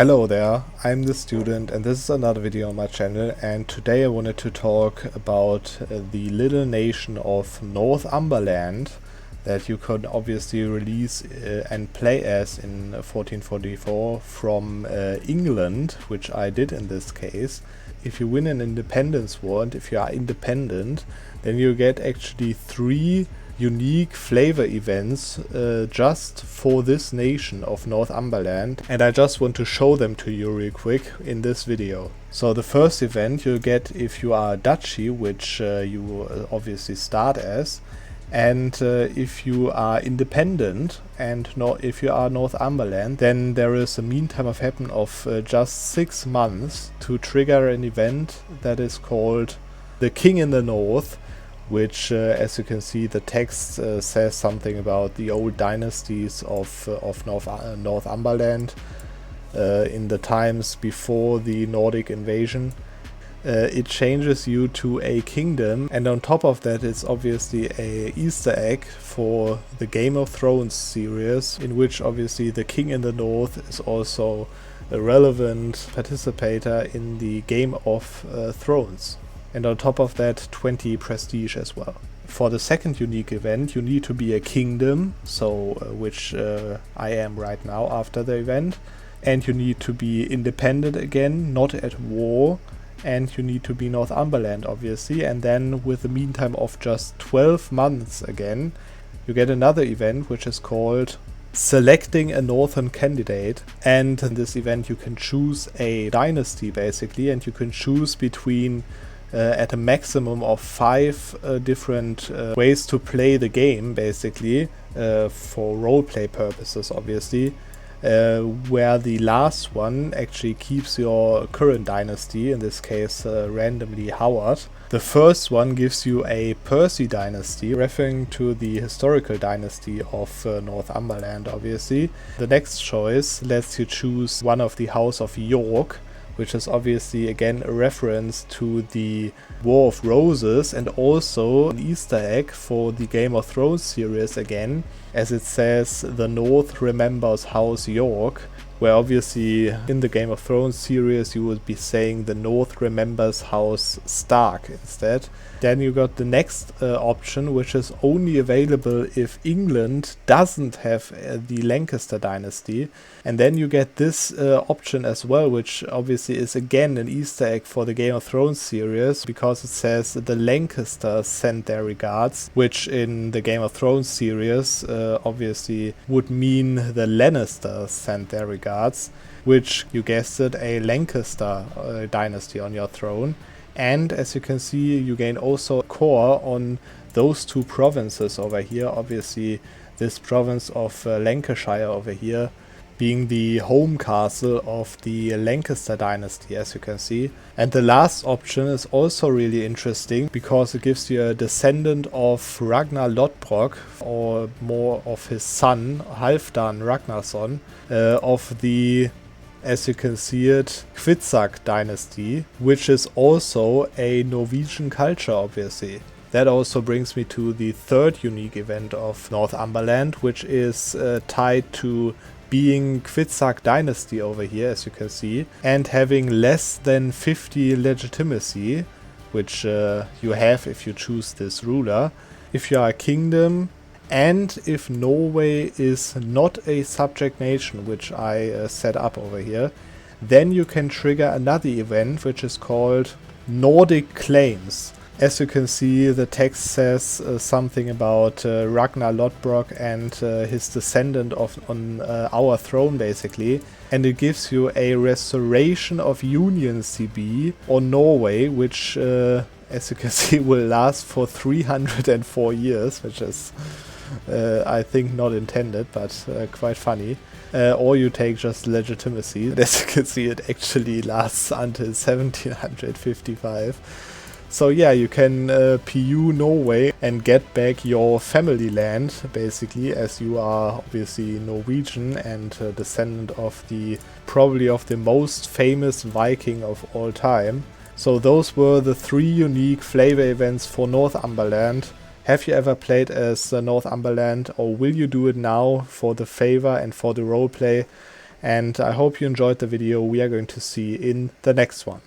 Hello there, I'm the student and this is another video on my channel, and today I wanted to talk about the little nation of Northumberland that you could obviously release and play as in 1444 from England, which I did in this case. If you win an independence war and if you are independent, then you get actually 3 unique flavor events just for this nation of Northumberland, and I just want to show them to you real quick in this video. So the first event you'll get if you are a duchy, which you obviously start as, and if you are independent and if you are Northumberland, then there is a meantime of happen of just 6 months to trigger an event that is called the King in the North, which as you can see the text says something about the old dynasties of Northumberland in the times before the Nordic invasion. It changes you to a kingdom, and on top of that it's obviously a Easter egg for the Game of Thrones series, in which obviously the King in the North is also a relevant participator in the Game of Thrones. And on top of that 20 prestige as well. For the second unique event you need to be a kingdom, so which I am right now after the event, and you need to be independent again, not at war, and you need to be Northumberland obviously, and then with the meantime of just 12 months again you get another event which is called Selecting a Northern Candidate, and in this event you can choose a dynasty basically, and you can choose between at a maximum of 5 different ways to play the game basically, for roleplay purposes obviously, where the last one actually keeps your current dynasty, in this case randomly Howard. The first one gives you a Percy dynasty, referring to the historical dynasty of Northumberland obviously. The next choice lets you choose one of the House of York, which is obviously again a reference to the War of Roses, and also an Easter egg for the Game of Thrones series again, as it says the North remembers House York, where obviously in the Game of Thrones series you would be saying the North remembers House Stark instead. Then you got the next option, which is only available if England doesn't have the Lancaster dynasty, and then you get this option as well, which obviously is again an Easter egg for the Game of Thrones series, because it says the Lancasters send their regards, which in the Game of Thrones series obviously would mean the Lannisters send their regards, which, you guessed it, a Lancaster dynasty on your throne. And as you can see, you gain also core on those 2 provinces over here, obviously this province of Lancashire over here being the home castle of the Lancaster dynasty, as you can see. And the last option is also really interesting, because it gives you a descendant of Ragnar Lothbrock, or more of his son, Halfdan Ragnarson, of the, as you can see it, Kvitzak dynasty, which is also a Norwegian culture obviously. That also brings me to the third unique event of Northumberland, which is tied to being Kvitzak dynasty over here, as you can see, and having less than 50 legitimacy, which you have if you choose this ruler, if you are a kingdom, and if Norway is not a subject nation, which I set up over here. Then you can trigger another event which is called Nordic Claims. As you can see, the text says something about Ragnar Lothbrock and his descendant on our throne basically, and it gives you a restoration of Union CB on Norway, which as you can see will last for 304 years, which is I think not intended, but quite funny. Or you take just legitimacy. As you can see, it actually lasts until 1755. So yeah, you can PU Norway and get back your family land, basically, as you are obviously Norwegian and descendant of probably of the most famous Viking of all time. So those were the 3 unique flavor events for Northumberland. Have you ever played as Northumberland, or will you do it now for the favor and for the roleplay? and I hope you enjoyed the video we are going to see in the next one.